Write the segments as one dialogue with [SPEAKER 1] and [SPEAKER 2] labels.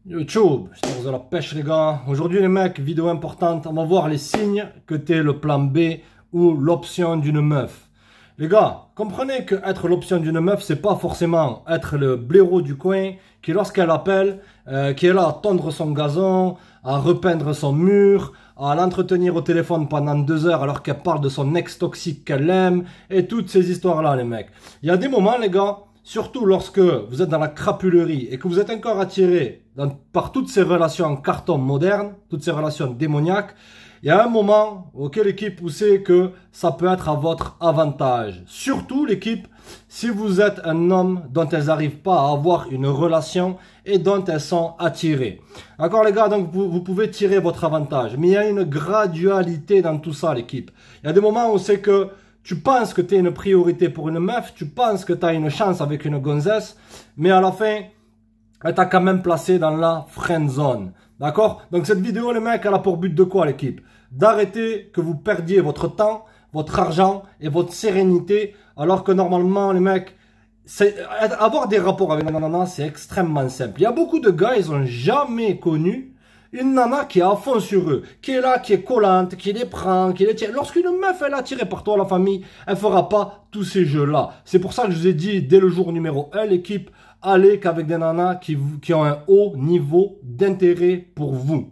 [SPEAKER 1] YouTube, je de la pêche les gars. Aujourd'hui les mecs, vidéo importante, on va voir les signes que t'es le plan B ou l'option d'une meuf. Les gars, comprenez que être l'option d'une meuf, c'est pas forcément être le blaireau du coin qui lorsqu'elle appelle, qui est là à tondre son gazon, à repeindre son mur, à l'entretenir au téléphone pendant 2 heures alors qu'elle parle de son ex toxique qu'elle aime et toutes ces histoires là les mecs. Il y a des moments les gars, surtout lorsque vous êtes dans la crapulerie et que vous êtes encore attiré par toutes ces relations en carton modernes, toutes ces relations démoniaques, il y a un moment auquel l'équipe vous sait que ça peut être à votre avantage. Surtout l'équipe, si vous êtes un homme dont elles n'arrivent pas à avoir une relation et dont elles sont attirées. D'accord les gars, donc vous pouvez tirer votre avantage. Mais il y a une gradualité dans tout ça l'équipe. Il y a des moments où c'est que tu penses que tu es une priorité pour une meuf, tu penses que tu as une chance avec une gonzesse, mais à la fin, elle t'a quand même placé dans la friend zone. D'accord? Donc cette vidéo, les mecs, elle a pour but de quoi l'équipe? D'arrêter que vous perdiez votre temps, votre argent et votre sérénité, alors que normalement, les mecs, avoir des rapports avec une nana, c'est extrêmement simple. Il y a beaucoup de gars, ils n'ont jamais connu une nana qui est à fond sur eux, qui est là, qui est collante, qui les prend, qui les tient. Lorsqu'une meuf elle est attirée par toi, la famille, elle fera pas tous ces jeux-là. C'est pour ça que je vous ai dit, dès le jour numéro 1, l'équipe, allez qu'avec des nanas qui ont un haut niveau d'intérêt pour vous.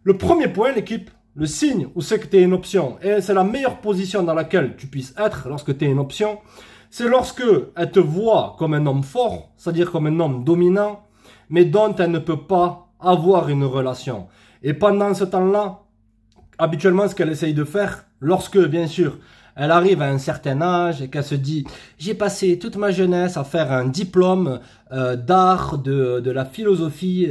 [SPEAKER 1] Le premier point, l'équipe, le signe où c'est que tu es une option, et c'est la meilleure position dans laquelle tu puisses être lorsque tu es une option, c'est lorsque elle te voit comme un homme fort, c'est-à-dire comme un homme dominant, mais dont elle ne peut pas avoir une relation. Et pendant ce temps-là, habituellement, ce qu'elle essaye de faire, lorsque, bien sûr, elle arrive à un certain âge et qu'elle se dit « J'ai passé toute ma jeunesse à faire un diplôme d'art, de la philosophie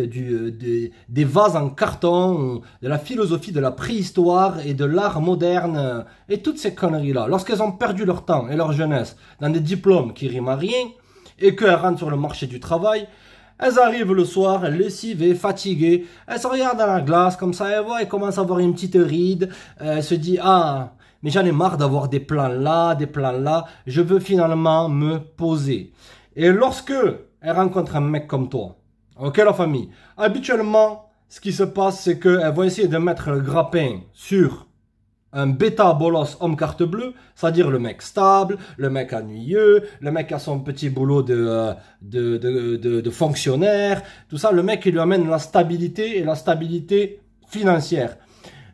[SPEAKER 1] des vases en carton, de la philosophie de la préhistoire et de l'art moderne, et toutes ces conneries-là. » Lorsqu'elles ont perdu leur temps et leur jeunesse dans des diplômes qui riment à rien et qu'elles rentrent sur le marché du travail, elles arrivent le soir, lessivées, fatiguées, elles se regardent dans la glace, comme ça, elles commencent à avoir une petite ride, elles se disent « Ah, mais j'en ai marre d'avoir des plans là, je veux finalement me poser. » Et lorsque elles rencontrent un mec comme toi, ok la famille, habituellement, ce qui se passe, c'est qu'elles vont essayer de mettre le grappin sur un bêta bolos homme carte bleue, c'est-à-dire le mec stable, le mec ennuyeux, le mec qui a son petit boulot de fonctionnaire, tout ça, le mec qui lui amène la stabilité et la stabilité financière.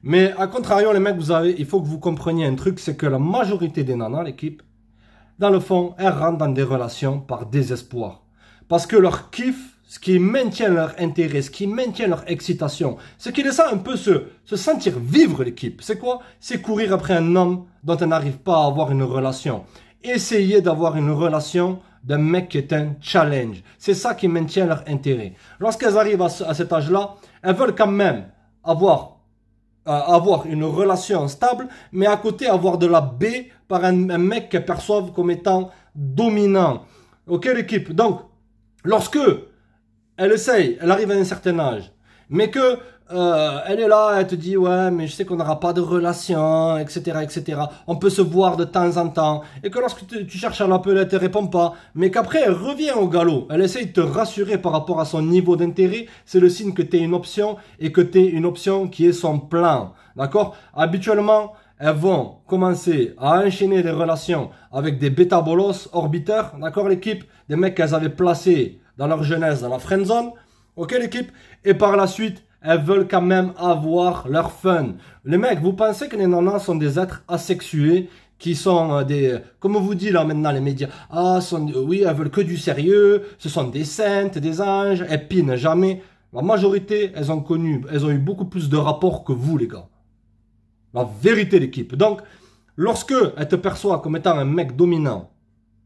[SPEAKER 1] Mais à contrario, les mecs, il faut que vous compreniez un truc, c'est que la majorité des nanas, l'équipe, dans le fond, elles rentrent dans des relations par désespoir. Parce que leur kiff, ce qui maintient leur intérêt, ce qui maintient leur excitation, ce qui les sent un peu se sentir vivre l'équipe, c'est quoi? C'est courir après un homme dont elles n'arrivent pas à avoir une relation. Essayer d'avoir une relation d'un mec qui est un challenge. C'est ça qui maintient leur intérêt. Lorsqu'elles arrivent à cet âge-là, elles veulent quand même avoir une relation stable, mais à côté avoir de la baie par un mec qu'elles perçoivent comme étant dominant. Ok l'équipe? Donc, lorsque elle essaye, elle arrive à un certain âge, mais que elle est là, elle te dit ouais mais je sais qu'on n'aura pas de relation, etc., etc. On peut se voir de temps en temps, et que lorsque tu cherches à l'appeler, elle te répond pas, mais qu'après elle revient au galop, elle essaye de te rassurer par rapport à son niveau d'intérêt, c'est le signe que tu es une option, et que tu es une option qui est son plan, d'accord? Habituellement, elles vont commencer à enchaîner des relations avec des bêta-bolos orbiteurs, d'accord l'équipe? Des mecs qu'elles avaient placés dans leur jeunesse, dans la friend zone, ok l'équipe? Et par la suite, elles veulent quand même avoir leur fun. Les mecs, vous pensez que les nanas sont des êtres asexués, qui sont comme on vous dit là maintenant les médias, oui, elles veulent que du sérieux, ce sont des saintes, des anges, elles pinent jamais. La majorité, elles ont eu beaucoup plus de rapports que vous les gars. La vérité l'équipe. Donc, lorsque elle te perçoit comme étant un mec dominant,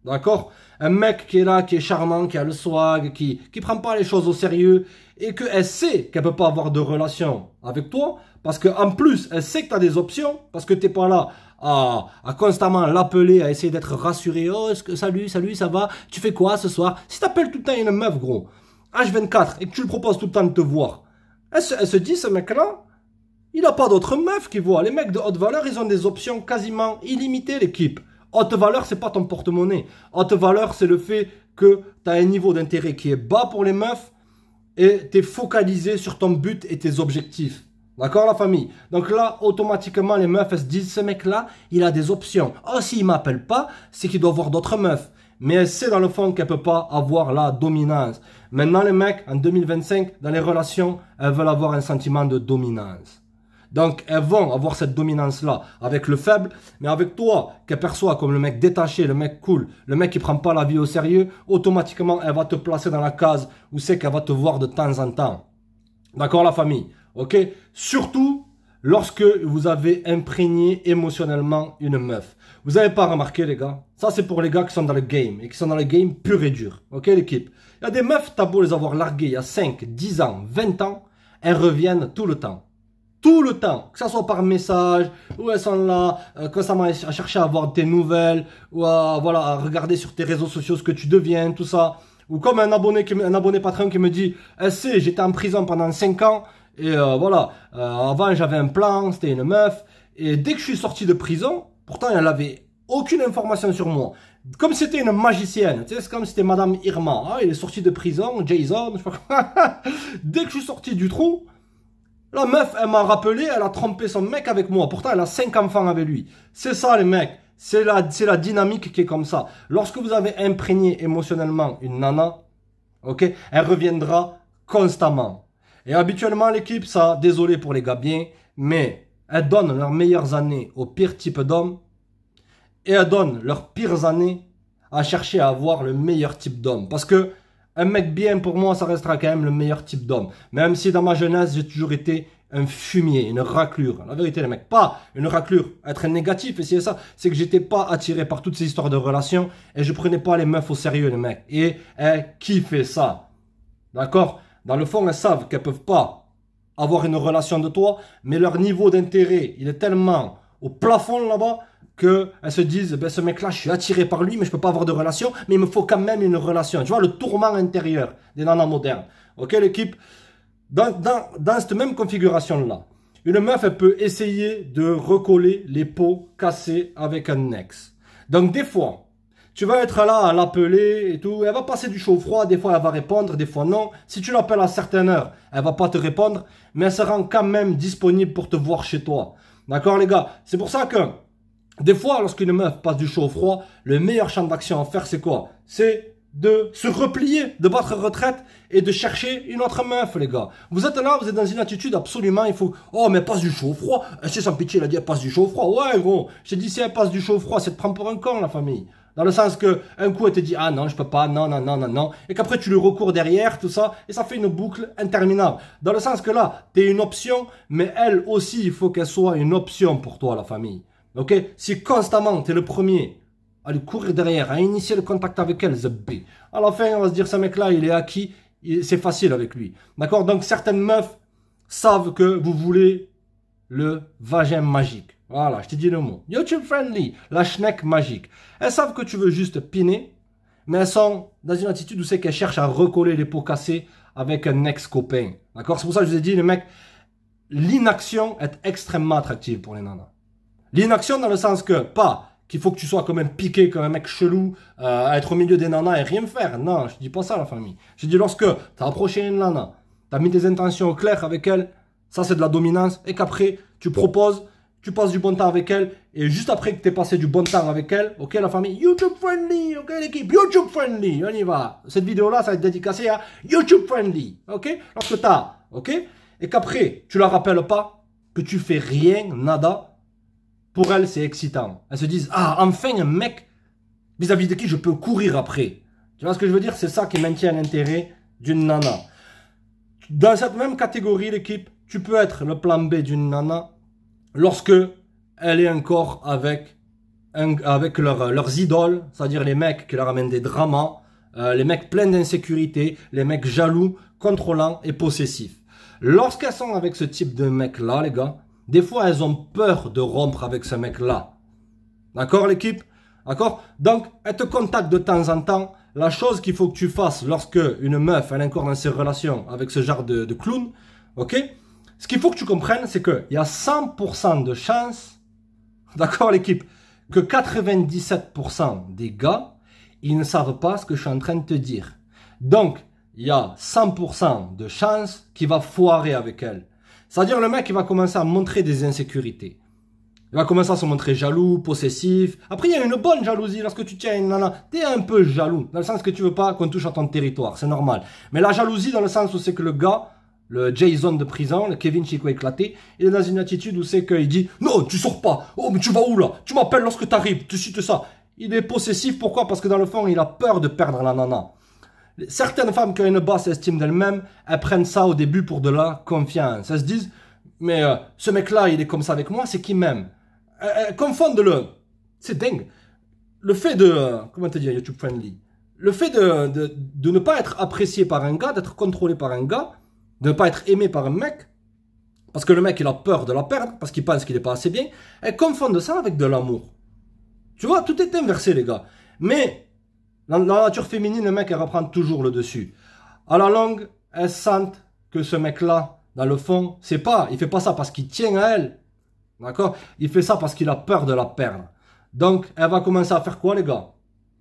[SPEAKER 1] d'accord? Un mec qui est là, qui est charmant, qui a le swag, qui prend pas les choses au sérieux, et qu'elle sait qu'elle peut pas avoir de relation avec toi, parce qu'en plus, elle sait que tu as des options, parce que tu n'es pas là à constamment l'appeler, à essayer d'être rassuré. Oh, salut, ça va? Tu fais quoi ce soir? Si tu appelles tout le temps une meuf, gros, H24, et que tu lui proposes tout le temps de te voir, elle se dit, ce mec-là, il n'a pas d'autres meufs qui voient. Les mecs de haute valeur, ils ont des options quasiment illimitées, l'équipe. Haute valeur, c'est pas ton porte-monnaie. Haute valeur, c'est le fait que tu as un niveau d'intérêt qui est bas pour les meufs et tu es focalisé sur ton but et tes objectifs. D'accord la famille? Donc là, automatiquement, les meufs, elles se disent, ce mec-là, il a des options. Oh, s'il ne m'appelle pas, c'est qu'il doit voir d'autres meufs. Mais elle sait dans le fond qu'elle ne peut pas avoir la dominance. Maintenant, les mecs, en 2025, dans les relations, elles veulent avoir un sentiment de dominance. Donc, elles vont avoir cette dominance-là avec le faible, mais avec toi, qu'elle perçoit comme le mec détaché, le mec cool, le mec qui prend pas la vie au sérieux, automatiquement, elle va te placer dans la case où c'est qu'elle va te voir de temps en temps. D'accord, la famille? Ok? Surtout lorsque vous avez imprégné émotionnellement une meuf. Vous n'avez pas remarqué, les gars? Ça, c'est pour les gars qui sont dans le game et qui sont dans le game pur et dur. Ok, l'équipe? Il y a des meufs, t'as beau les avoir larguées il y a 5, 10 ans, 20 ans, elles reviennent tout le temps. Tout le temps, que ce soit par message, ou elles sont là, constamment à chercher à avoir tes nouvelles, ou à, voilà, à regarder sur tes réseaux sociaux ce que tu deviens, tout ça. Ou comme un abonné Patreon qui me dit, j'étais en prison pendant 5 ans, et voilà, avant j'avais un plan, c'était une meuf, et dès que je suis sorti de prison, pourtant elle n'avait aucune information sur moi. Comme c'était une magicienne, tu sais, c'est comme si c'était Madame Irma. Ah, il est sorti de prison, Jason, je sais pas quoi. Dès que je suis sorti du trou, la meuf, elle m'a rappelé, elle a trompé son mec avec moi. Pourtant, elle a 5 enfants avec lui. C'est ça, les mecs. C'est la dynamique qui est comme ça. Lorsque vous avez imprégné émotionnellement une nana, ok, elle reviendra constamment. Et habituellement, l'équipe, ça, désolé pour les gars bien, mais elles donnent leurs meilleures années au pire type d'homme et elles donnent leurs pires années à chercher à avoir le meilleur type d'homme. Parce que un mec bien, pour moi, ça restera quand même le meilleur type d'homme. Même si dans ma jeunesse, j'ai toujours été un fumier, une raclure. La vérité, les mecs, pas une raclure, être négatif, et c'est ça, c'est que j'étais pas attiré par toutes ces histoires de relations et je prenais pas les meufs au sérieux, les mecs. Et qui fait ça? D'accord? Dans le fond, elles savent qu'elles peuvent pas avoir une relation de toi, mais leur niveau d'intérêt, il est tellement au plafond là-bas, qu'elles se disent, ben, ce mec-là, je suis attiré par lui, mais je peux pas avoir de relation, mais il me faut quand même une relation. Tu vois, le tourment intérieur des nanas modernes. Ok, l'équipe? Dans cette même configuration-là, une meuf, elle peut essayer de recoller les pots cassés avec un ex. Donc, des fois, tu vas être là à l'appeler et tout, elle va passer du chaud au froid, des fois elle va répondre, des fois non. Si tu l'appelles à certaines heures, elle va pas te répondre, mais elle se rend quand même disponible pour te voir chez toi. D'accord, les gars? C'est pour ça que des fois, lorsqu'une meuf passe du chaud au froid, le meilleur champ d'action à faire, c'est quoi? C'est de se replier, de battre retraite et de chercher une autre meuf, les gars. Vous êtes là, vous êtes dans une attitude absolument, il faut... Oh, mais elle passe du chaud au froid. C'est sans pitié, il a dit, elle passe du chaud au froid. Ouais, gros, j'ai dit, si elle passe du chaud au froid, c'est de prendre pour un con, la famille. Dans le sens que, un coup, elle te dit, ah non, je peux pas, non, non, non, non, non. Et qu'après, tu lui recours derrière, tout ça, et ça fait une boucle interminable. Dans le sens que là, t'es une option, mais elle aussi, il faut qu'elle soit une option pour toi, la famille. Ok? Si constamment, tu es le premier à lui courir derrière, à initier le contact avec elle, zebbi. À la fin, on va se dire, ce mec-là, il est acquis, c'est facile avec lui. D'accord? Donc, certaines meufs savent que vous voulez le vagin magique. Voilà, je te dis le mot. YouTube friendly, la schneck magique. Elles savent que tu veux juste piner, mais elles sont dans une attitude où c'est qu'elles cherchent à recoller les pots cassés avec un ex-copain. D'accord? C'est pour ça que je vous ai dit, les mecs, l'inaction est extrêmement attractive pour les nanas. L'inaction dans le sens que, pas qu'il faut que tu sois quand même piqué comme un mec chelou, à être au milieu des nanas et rien faire. Non, je dis pas ça, la famille. Je dis lorsque tu as approché une nana, tu as mis tes intentions claires avec elle, ça c'est de la dominance, et qu'après tu proposes, tu passes du bon temps avec elle, et juste après que tu aies passé du bon temps avec elle, ok la famille, YouTube friendly, ok l'équipe, YouTube friendly, on y va. Cette vidéo-là, ça va être dédicacée à YouTube friendly, ok? Lorsque tu as, ok? Et qu'après, tu la rappelles pas, que tu fais rien, nada. Pour elle, c'est excitant. Elles se disent, ah, enfin un mec vis-à-vis de qui je peux courir après. Tu vois ce que je veux dire? C'est ça qui maintient l'intérêt d'une nana. Dans cette même catégorie, l'équipe, tu peux être le plan B d'une nana lorsque elle est encore avec leurs idoles, c'est-à-dire les mecs qui leur amènent des dramas, les mecs pleins d'insécurité, les mecs jaloux, contrôlants et possessifs. Lorsqu'elles sont avec ce type de mec-là, les gars, des fois, elles ont peur de rompre avec ce mec-là. D'accord, l'équipe? D'accord? Donc, elles te contactent de temps en temps. La chose qu'il faut que tu fasses lorsque une meuf, elle est encore dans ses relations avec ce genre de clown, ok? Ce qu'il faut que tu comprennes, c'est qu'il y a 100% de chances, d'accord, l'équipe, que 97% des gars, ils ne savent pas ce que je suis en train de te dire. Donc, il y a 100% de chances qu'il va foirer avec elle. C'est-à-dire le mec, il va commencer à montrer des insécurités. Il va commencer à se montrer jaloux, possessif. Après, il y a une bonne jalousie. Lorsque tu tiens une nana, tu es un peu jaloux. Dans le sens que tu veux pas qu'on touche à ton territoire. C'est normal. Mais la jalousie, dans le sens où c'est que le gars, le Jason de prison, le Kevin Chico éclaté, il est dans une attitude où c'est qu'il dit « Non, tu sors pas. Oh, mais tu vas où là? Tu m'appelles lorsque tu arrives. Tu cites ça. » Il est possessif. Pourquoi? Parce que dans le fond, il a peur de perdre la nana. Certaines femmes qui ont une basse estime d'elles-mêmes, elles prennent ça au début pour de la confiance. Elles se disent « Mais ce mec-là, il est comme ça avec moi, c'est qu'il m'aime. » Elles confondent le... C'est dingue. Le fait de... comment te dire, YouTube friendly. Le fait de ne pas être apprécié par un gars, d'être contrôlé par un gars, de ne pas être aimé par un mec, parce que le mec, il a peur de la perdre, parce qu'il pense qu'il n'est pas assez bien. Elles confondent ça avec de l'amour. Tu vois, tout est inversé, les gars. Mais, dans la nature féminine, le mec, elle reprend toujours le dessus. À la longue, elles sentent que ce mec-là, dans le fond, c'est pas... Il fait pas ça parce qu'il tient à elle. D'accord? Il fait ça parce qu'il a peur de la perdre. Donc, elle va commencer à faire quoi, les gars?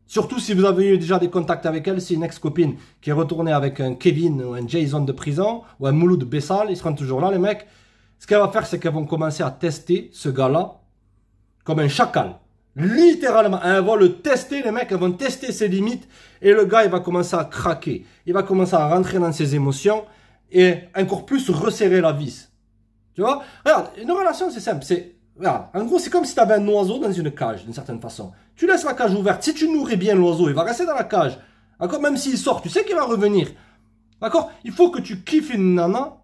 [SPEAKER 1] Surtout si vous avez eu déjà des contacts avec elle, c'est une ex-copine qui est retournée avec un Kevin ou un Jason de prison, ou un Mouloud Bessal, ils seront toujours là, les mecs. Ce qu'elle va faire, c'est qu'elles vont commencer à tester ce gars-là comme un chacal. Littéralement, elles vont le tester, les mecs, elles vont tester ses limites, et le gars, il va commencer à craquer. Il va commencer à rentrer dans ses émotions, et encore plus resserrer la vis. Tu vois? Regarde, une relation, c'est simple. Regarde, en gros, c'est comme si tu avais un oiseau dans une cage, d'une certaine façon. Tu laisses la cage ouverte. Si tu nourris bien l'oiseau, il va rester dans la cage. D'accord? Même s'il sort, tu sais qu'il va revenir. D'accord? Il faut que tu kiffes une nana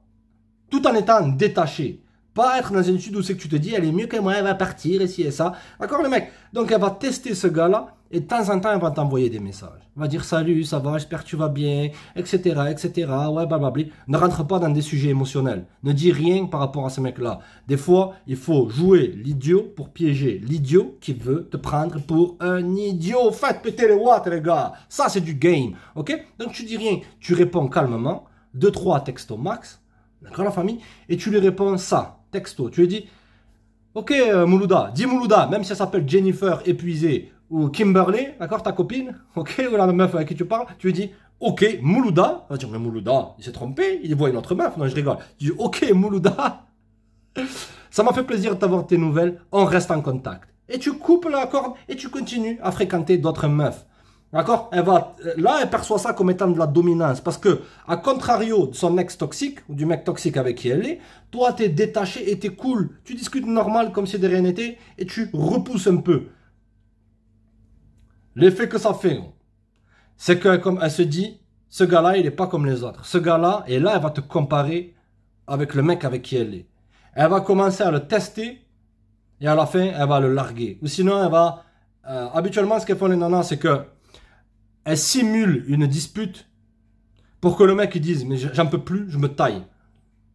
[SPEAKER 1] tout en étant détaché. Pas être dans une étude où c'est que tu te dis, elle est mieux que moi, elle va partir, et ci et ça. D'accord, le mec? Donc, elle va tester ce gars-là, et de temps en temps, elle va t'envoyer des messages. Elle va dire, salut, ça va, j'espère que tu vas bien, etc., etc., ouais, blablabla. Ne rentre pas dans des sujets émotionnels. Ne dis rien par rapport à ce mec-là. Des fois, il faut jouer l'idiot pour piéger l'idiot qui veut te prendre pour un idiot. Faites péter les watts, les gars. Ça, c'est du game. Ok? Donc, tu dis rien. Tu réponds calmement. 2-3 textos max. D'accord, la famille? Et tu lui réponds ça. Texto. Tu lui dis, ok, Moulouda, dis Moulouda, même si elle s'appelle Jennifer épuisée ou Kimberly, d'accord, ta copine, ok, ou la meuf avec qui tu parles, tu lui dis, ok, Moulouda, elle va dire, mais Moulouda, il s'est trompé, il voit une autre meuf, non, je rigole. Tu dis, ok, Moulouda, ça m'a fait plaisir de t'avoir tes nouvelles, on reste en contact. Et tu coupes la corde et tu continues à fréquenter d'autres meufs. D'accord? Là, elle perçoit ça comme étant de la dominance. Parce que, à contrario de son ex toxique, ou du mec toxique avec qui elle est, toi, t'es détaché et t'es cool. Tu discutes normal comme si de rien n'était et tu repousses un peu. L'effet que ça fait, c'est que, comme elle se dit, ce gars-là, il n'est pas comme les autres. Ce gars-là, et là, elle va te comparer avec le mec avec qui elle est. Elle va commencer à le tester et à la fin, elle va le larguer. Ou sinon, elle va... habituellement, ce qu'elles font les nanas, c'est que elle simule une dispute pour que le mec il dise mais j'en peux plus, je me taille.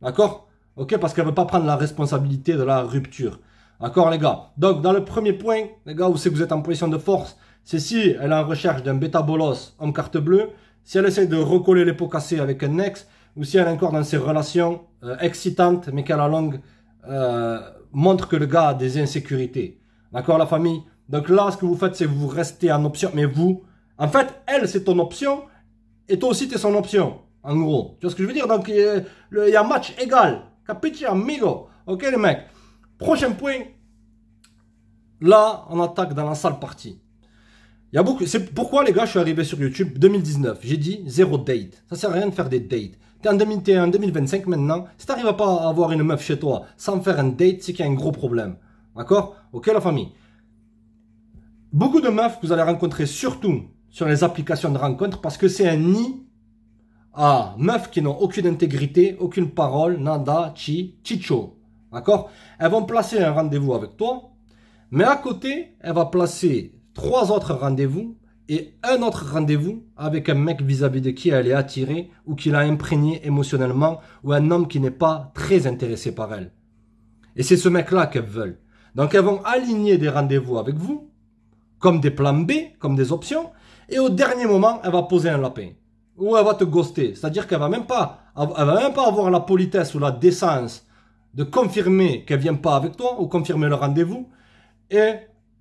[SPEAKER 1] D'accord? Ok? Parce qu'elle ne veut pas prendre la responsabilité de la rupture. D'accord, les gars? Donc, dans le premier point, les gars, où c'est que vous êtes en position de force, c'est si elle est en recherche d'un bêta bolos homme carte bleue, si elle essaie de recoller les pots cassés avec un ex, ou si elle est encore dans ses relations excitantes, mais qu'à la longue montre que le gars a des insécurités. D'accord, la famille? Donc là, ce que vous faites, c'est que vous restez en option, mais vous... En fait, elle, c'est ton option, et toi aussi, tu es son option, en gros. Tu vois ce que je veux dire? Donc, il y a un match égal. Capiche, amigo. Ok, les mecs? Prochain point. Là, on attaque dans la sale partie. Il y a beaucoup... C'est pourquoi, les gars, je suis arrivé sur YouTube 2019. J'ai dit, zéro date. Ça sert à rien de faire des dates. T'es en 2021, 2025 maintenant. Si t'arrives pas à avoir une meuf chez toi sans faire un date, c'est qu'il y a un gros problème. D'accord? Ok, la famille? Beaucoup de meufs que vous allez rencontrer, surtout sur les applications de rencontres, parce que c'est un nid à meufs qui n'ont aucune intégrité, aucune parole, nada, chicho. D'accord? Elles vont placer un rendez-vous avec toi, mais à côté, elle va placer 3 autres rendez-vous et un autre rendez-vous avec un mec vis-à-vis de qui elle est attirée ou qui l'a imprégné émotionnellement, ou un homme qui n'est pas très intéressé par elle. Et c'est ce mec-là qu'elles veulent. Donc elles vont aligner des rendez-vous avec vous, comme des plans B, comme des options, et au dernier moment, elle va poser un lapin. Ou elle va te ghoster. C'est-à-dire qu'elle va même pas avoir la politesse ou la décence de confirmer qu'elle vient pas avec toi, ou confirmer le rendez-vous, et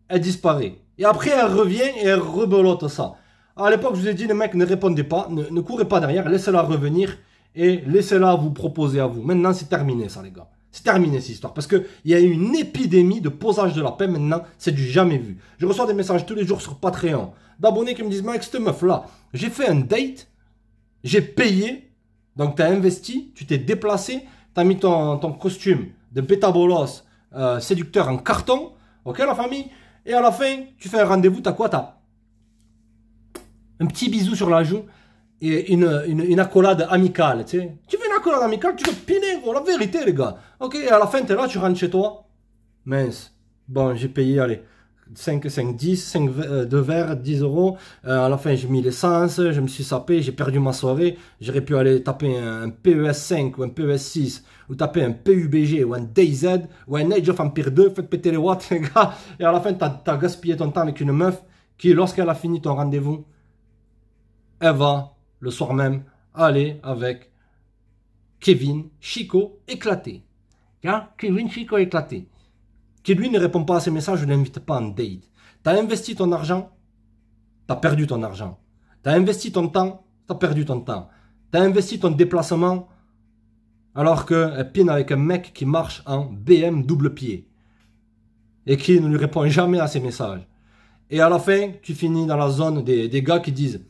[SPEAKER 1] elle disparaît. Et après, elle revient et elle rebelote ça. À l'époque, je vous ai dit, les mecs, ne répondez pas, ne courez pas derrière, laissez-la revenir et laissez-la vous proposer à vous. Maintenant, c'est terminé ça, les gars. C'est terminé cette histoire. Parce qu'il y a eu une épidémie de posage de la paix maintenant. C'est du jamais vu. Je reçois des messages tous les jours sur Patreon d'abonnés qui me disent, mec, cette meuf-là, j'ai fait un date, j'ai payé, donc tu as investi, tu t'es déplacé, tu as mis ton costume de bêta-bolos séducteur en carton, ok la famille, et à la fin, tu fais un rendez-vous, tu as quoi? Tu as un petit bisou sur la joue et une accolade amicale, tu sais. Tu fais une accolade amicale, tu veux piner, gros, la vérité, les gars. Ok, et à la fin, tu es là, tu rentres chez toi. Mince. Bon, j'ai payé, allez, 5, 10, 2 verres, 10 euros. À la fin, j'ai mis l'essence, je me suis sapé, j'ai perdu ma soirée. J'aurais pu aller taper un PES 5 ou un PES 6, ou taper un PUBG, ou un DayZ, ou un Age of Empire 2, faites péter les watts, les gars. Et à la fin, tu as gaspillé ton temps avec une meuf qui, lorsqu'elle a fini ton rendez-vous, elle va, le soir même, aller avec Kevin Chico éclaté. Hein? Kevin Chico éclaté. Qui lui ne répond pas à ses messages, je ne l'invite pas en date. Tu as investi ton argent, tu as perdu ton argent. Tu as investi ton temps, tu as perdu ton temps. Tu as investi ton déplacement, alors qu'elle pine avec un mec qui marche en BM double pied. Et qui ne lui répond jamais à ses messages. Et à la fin, tu finis dans la zone des gars qui disent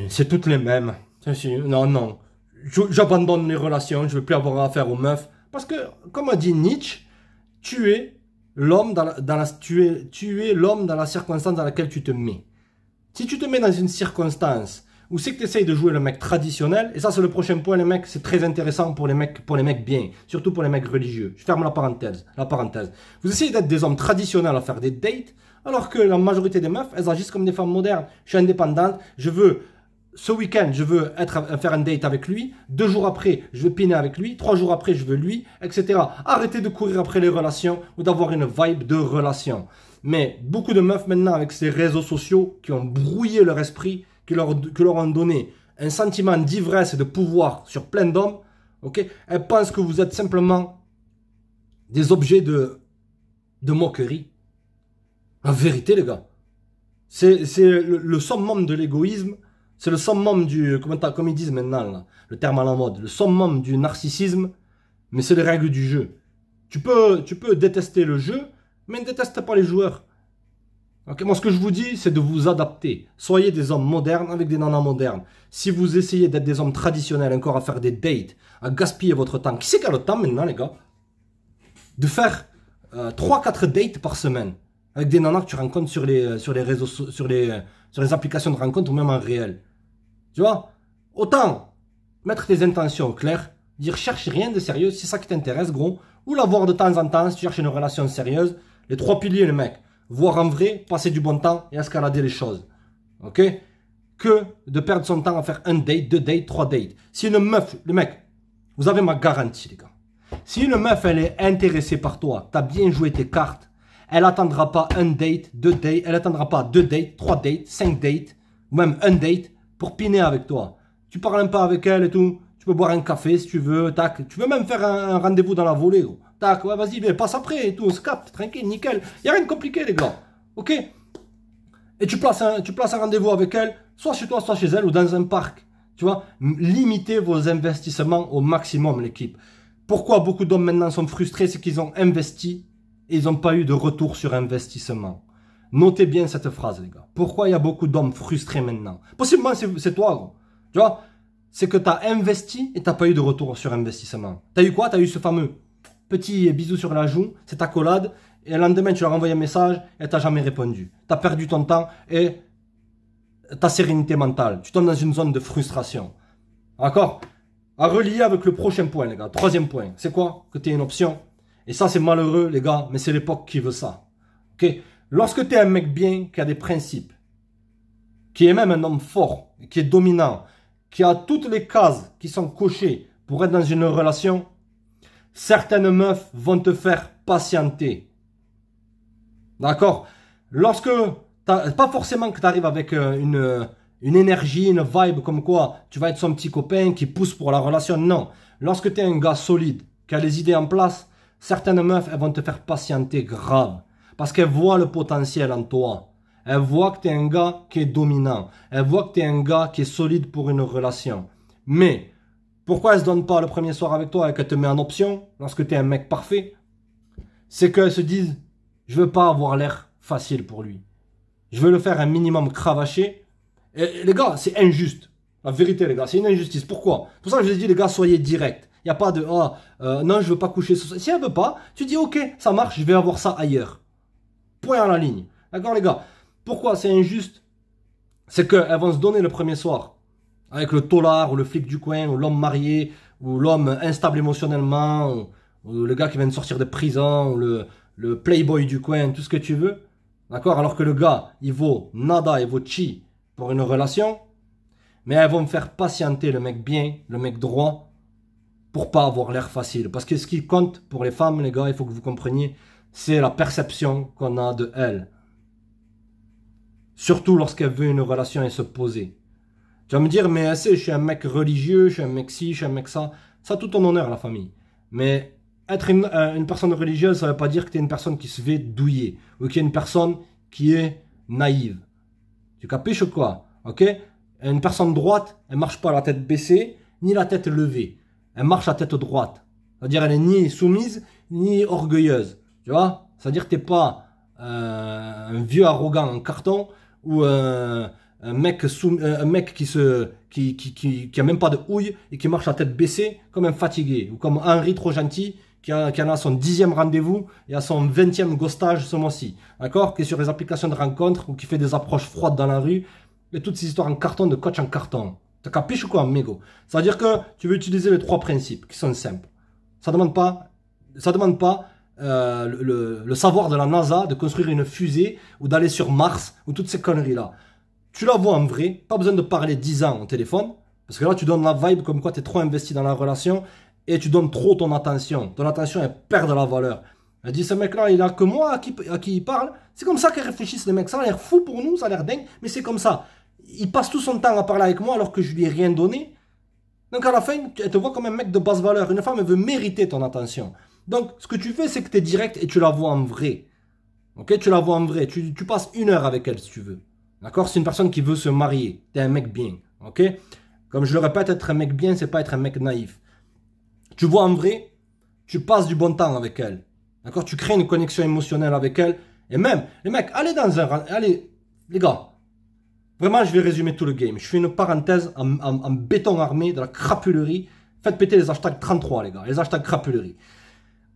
[SPEAKER 1] c'est toutes les mêmes. Non, non. J'abandonne les relations, je ne veux plus avoir affaire aux meufs. Parce que, comme a dit Nietzsche, tu es l'homme dans la circonstance dans laquelle tu te mets. Si tu te mets dans une circonstance où c'est que tu essayes de jouer le mec traditionnel, et ça c'est le prochain point, les mecs, c'est très intéressant pour les mecs bien, surtout pour les mecs religieux. Je ferme la parenthèse. Vous essayez d'être des hommes traditionnels à faire des dates, alors que la majorité des meufs, elles agissent comme des femmes modernes. Je suis indépendante, je veux... Ce week-end, je veux faire un date avec lui. 2 jours après, je veux piner avec lui. 3 jours après, je veux lui, etc. Arrêtez de courir après les relations ou d'avoir une vibe de relation. Mais beaucoup de meufs maintenant avec ces réseaux sociaux qui ont brouillé leur esprit, qui leur ont donné un sentiment d'ivresse et de pouvoir sur plein d'hommes, ok, elles pensent que vous êtes simplement des objets de moquerie. En vérité, les gars, c'est le summum de l'égoïsme. C'est le summum du, comme ils disent maintenant, là, le terme à la mode, le summum du narcissisme, mais c'est les règles du jeu. Tu peux détester le jeu, mais ne déteste pas les joueurs. Okay, moi, ce que je vous dis, c'est de vous adapter. Soyez des hommes modernes avec des nanas modernes. Si vous essayez d'être des hommes traditionnels, encore à faire des dates, à gaspiller votre temps, qui c'est qui a le temps maintenant, les gars, de faire 3-4 dates par semaine avec des nanas que tu rencontres sur les réseaux, sur les applications de rencontre ou même en réel. Tu vois, autant mettre tes intentions claires, dire cherche rien de sérieux, c'est ça qui t'intéresse, gros, ou l'avoir de temps en temps si tu cherches une relation sérieuse. Les 3 piliers, les mecs, voir en vrai, passer du bon temps et escalader les choses. Ok? Que de perdre son temps à faire un date, 2 dates, 3 dates. Si une meuf, les mecs, vous avez ma garantie, les gars. Si une meuf, elle est intéressée par toi, t'as bien joué tes cartes, elle attendra pas un date, 2 dates, elle attendra pas 2 dates, 3 dates, 5 dates, ou même un date pour piner avec toi. Tu parles un peu avec elle et tout, tu peux boire un café si tu veux, tac, tu veux même faire un rendez-vous dans la volée, gros. Tac, ouais, vas-y, passe après et tout, on se capte, tranquille, nickel. Y a rien de compliqué, les gars, ok? Et tu places un rendez-vous avec elle, soit chez toi, soit chez elle, ou dans un parc. Tu vois, limitez vos investissements au maximum, l'équipe. Pourquoi beaucoup d'hommes maintenant sont frustrés, c'est qu'ils ont investi et ils n'ont pas eu de retour sur investissement. Notez bien cette phrase, les gars. Pourquoi il y a beaucoup d'hommes frustrés maintenant? Possiblement, c'est toi, gros. Tu vois, c'est que tu as investi et tu n'as pas eu de retour sur investissement. Tu as eu quoi? Tu as eu ce fameux petit bisou sur la joue, cette accolade, et le lendemain, tu leur as envoyé un message et tu n'as jamais répondu. Tu as perdu ton temps et ta sérénité mentale. Tu tombes dans une zone de frustration. D'accord? À relier avec le prochain point, les gars. 3e point. C'est quoi? Que tu aies une option. Et ça, c'est malheureux, les gars, mais c'est l'époque qui veut ça. Ok? Lorsque tu es un mec bien, qui a des principes, qui est même un homme fort, qui est dominant, qui a toutes les cases qui sont cochées pour être dans une relation, certaines meufs vont te faire patienter. D'accord? Lorsque, pas forcément que tu arrives avec une énergie, une vibe comme quoi tu vas être son petit copain qui pousse pour la relation, non. Lorsque tu es un gars solide, qui a les idées en place, certaines meufs, elles vont te faire patienter grave. Parce qu'elles voient le potentiel en toi. Elle voit que tu es un gars qui est dominant. Elle voit que tu es un gars qui est solide pour une relation. Mais, pourquoi elle ne se donne pas le premier soir avec toi et qu'elle te met en option lorsque tu es un mec parfait? C'est qu'elle se dise, je veux pas avoir l'air facile pour lui. Je veux le faire un minimum cravaché. Et les gars, c'est injuste. La vérité, les gars, c'est une injustice. Pourquoi? Pour ça que je vous ai dit, les gars, soyez directs. Il n'y a pas de, non, je veux pas coucher ce soir. Si elle veut pas, tu dis, ok, ça marche, je vais avoir ça ailleurs. Point à la ligne. D'accord, les gars? Pourquoi c'est injuste? C'est qu'elles vont se donner le premier soir. Avec le tolard, ou le flic du coin, ou l'homme marié, ou l'homme instable émotionnellement, ou le gars qui vient de sortir de prison, ou le playboy du coin, tout ce que tu veux. D'accord? Alors que le gars, il vaut nada, il vaut chi pour une relation. Mais elles vont me faire patienter le mec bien, le mec droit, pour pas avoir l'air facile. Parce que ce qui compte pour les femmes, les gars, il faut que vous compreniez, c'est la perception qu'on a de elles. Surtout lorsqu'elle veut une relation et se poser. Tu vas me dire, mais je suis un mec religieux, je suis un mec ci, je suis un mec ça. Ça a tout ton honneur, la famille. Mais être une personne religieuse, ça ne veut pas dire que tu es une personne qui se fait douiller. Ou qu'il y a une personne qui est naïve. Tu capiches ou quoi? Ok? Une personne droite, elle ne marche pas la tête baissée, ni la tête levée. Elle marche la tête droite. C'est-à-dire elle est ni soumise, ni orgueilleuse. Tu vois? C'est-à-dire que tu n'es pas un vieux arrogant en carton ou un mec qui a même pas de houille et qui marche la tête baissée comme un fatigué. Ou comme Henri trop gentil qui en a son 10e rendez-vous et à son 20e ghostage ce mois-ci. D'accord? Qui est sur les applications de rencontres ou qui fait des approches froides dans la rue. Et toutes ces histoires en carton, de coach en carton. T'as capiche ou quoi, amigo? C'est-à-dire que tu veux utiliser les 3 principes qui sont simples. Ça demande pas le savoir de la NASA de construire une fusée ou d'aller sur Mars ou toutes ces conneries-là. Tu la vois en vrai, pas besoin de parler 10 ans au téléphone, parce que là tu donnes la vibe comme quoi tu es trop investi dans la relation et tu donnes trop ton attention. Ton attention elle perd de la valeur. Elle dit ce mec-là, il a que moi à qui il parle. C'est comme ça qu'ils réfléchissent les mecs. Ça a l'air fou pour nous, ça a l'air dingue, mais c'est comme ça. Il passe tout son temps à parler avec moi alors que je lui ai rien donné. Donc à la fin, elle te voit comme un mec de basse valeur. Une femme, elle veut mériter ton attention. Donc ce que tu fais, c'est que tu es direct et tu la vois en vrai. Ok, tu la vois en vrai. Tu passes 1 heure avec elle si tu veux. D'accord? C'est une personne qui veut se marier. Tu es un mec bien. Ok? Comme je le répète, être un mec bien, c'est pas être un mec naïf. Tu vois en vrai, tu passes du bon temps avec elle. D'accord? Tu crées une connexion émotionnelle avec elle. Et même, les mecs, allez, les gars. Vraiment, je vais résumer tout le game. Je fais une parenthèse en béton armé de la crapulerie. Faites péter les hashtags 33, les gars. Les hashtags crapulerie.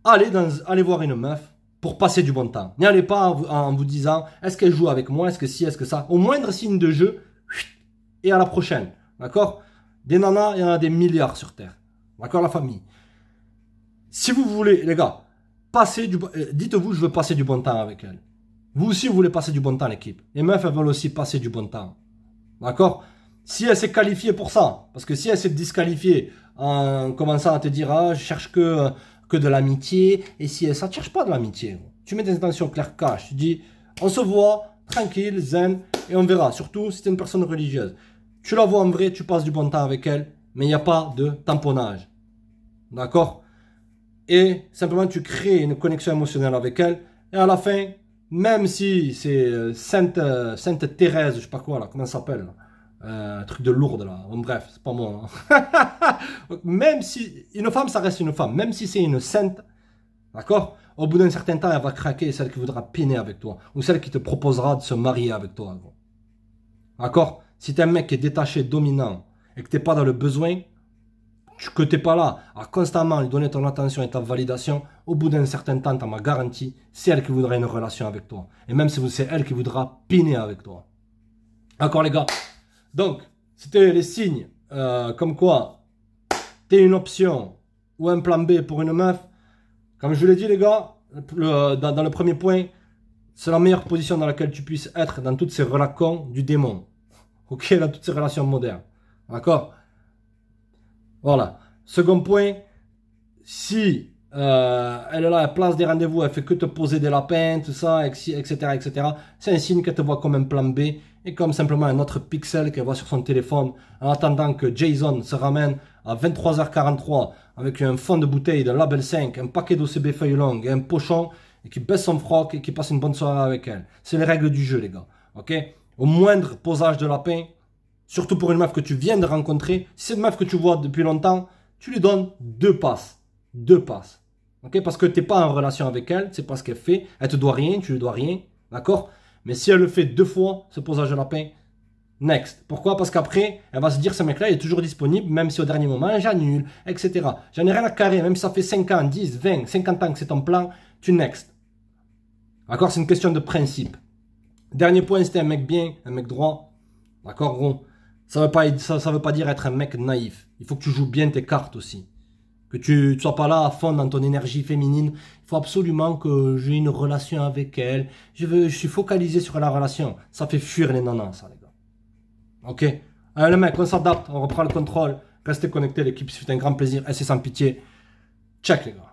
[SPEAKER 1] Allez voir une meuf pour passer du bon temps. N'y allez pas en vous disant, est-ce qu'elle joue avec moi? Est-ce que si? Est-ce que ça? Au moindre signe de jeu, et à la prochaine. D'accord? Des nanas, il y en a des milliards sur Terre. D'accord, la famille? Si vous voulez, les gars, dites-vous, je veux passer du bon temps avec elle. Vous aussi, vous voulez passer du bon temps, l'équipe. Les meufs, elles veulent aussi passer du bon temps. D'accord? Si elle s'est qualifiée pour ça, parce que si elle s'est disqualifiée en commençant à te dire, ah, je cherche que de l'amitié, et si ça ne cherche pas de l'amitié. Tu mets des intentions claires cash. Tu dis, on se voit, tranquille, zen, et on verra. Surtout si tu es une personne religieuse. Tu la vois en vrai, tu passes du bon temps avec elle, mais il n'y a pas de tamponnage. D'accord? Et simplement, tu crées une connexion émotionnelle avec elle, et à la fin, même si c'est Sainte Thérèse, je sais pas quoi, là, comment ça s'appelle, un truc de lourde, là. Bon, bref, c'est pas moi. Hein. Même si une femme, ça reste une femme. Même si c'est une sainte, d'accord? Au bout d'un certain temps, elle va craquer, celle qui voudra piner avec toi. Ou celle qui te proposera de se marier avec toi. D'accord? Si tu es un mec qui est détaché, dominant, et que tu n'es pas dans le besoin, que tu n'es pas là à constamment lui donner ton attention et ta validation, au bout d'un certain temps, tu as ma garantie, c'est elle qui voudra une relation avec toi. Et même si c'est elle qui voudra piner avec toi. D'accord, les gars? Donc, c'était les signes comme quoi tu es une option ou un plan B pour une meuf. Comme je vous l'ai dit, les gars, dans le premier point, c'est la meilleure position dans laquelle tu puisses être dans toutes ces relations du démon. Ok, dans toutes ces relations modernes. D'accord? Voilà. Second point, si elle est là, elle place des rendez-vous, elle fait que te poser des lapins, tout ça, etc., etc., c'est un signe qu'elle te voit comme un plan B et comme simplement un autre pixel qu'elle voit sur son téléphone en attendant que Jason se ramène à 23h43 avec un fond de bouteille de Label 5, un paquet d'OCB feuille longue et un pochon et qui baisse son froc et qui passe une bonne soirée avec elle. C'est les règles du jeu, les gars. Ok? Au moindre posage de lapin, surtout pour une meuf que tu viens de rencontrer, si c'est une meuf que tu vois depuis longtemps, tu lui donnes 2 passes. 2 passes. Ok? Parce que tu n'es pas en relation avec elle, c'est pas ce qu'elle fait. Elle te doit rien, tu lui dois rien. D'accord? Mais si elle le fait 2 fois, ce posage de lapin, next. Pourquoi? Parce qu'après, elle va se dire, ce mec-là, il est toujours disponible, même si au dernier moment, j'annule, etc. J'en ai rien à carrer, même si ça fait 5 ans, 10, 20, 50 ans que c'est ton plan, tu next. D'accord? C'est une question de principe. Dernier point, c'était un mec bien, un mec droit. D'accord, gros? Ça veut pas dire être un mec naïf. Il faut que tu joues bien tes cartes aussi. Que tu ne sois pas là à fond dans ton énergie féminine. Il faut absolument que j'ai une relation avec elle. Je suis focalisé sur la relation. Ça fait fuir les nanas, ça, les gars. Ok? Allez, les mecs, on s'adapte, on reprend le contrôle. Restez connectés, l'équipe, c'est un grand plaisir. Et c'est sans pitié. Check, les gars.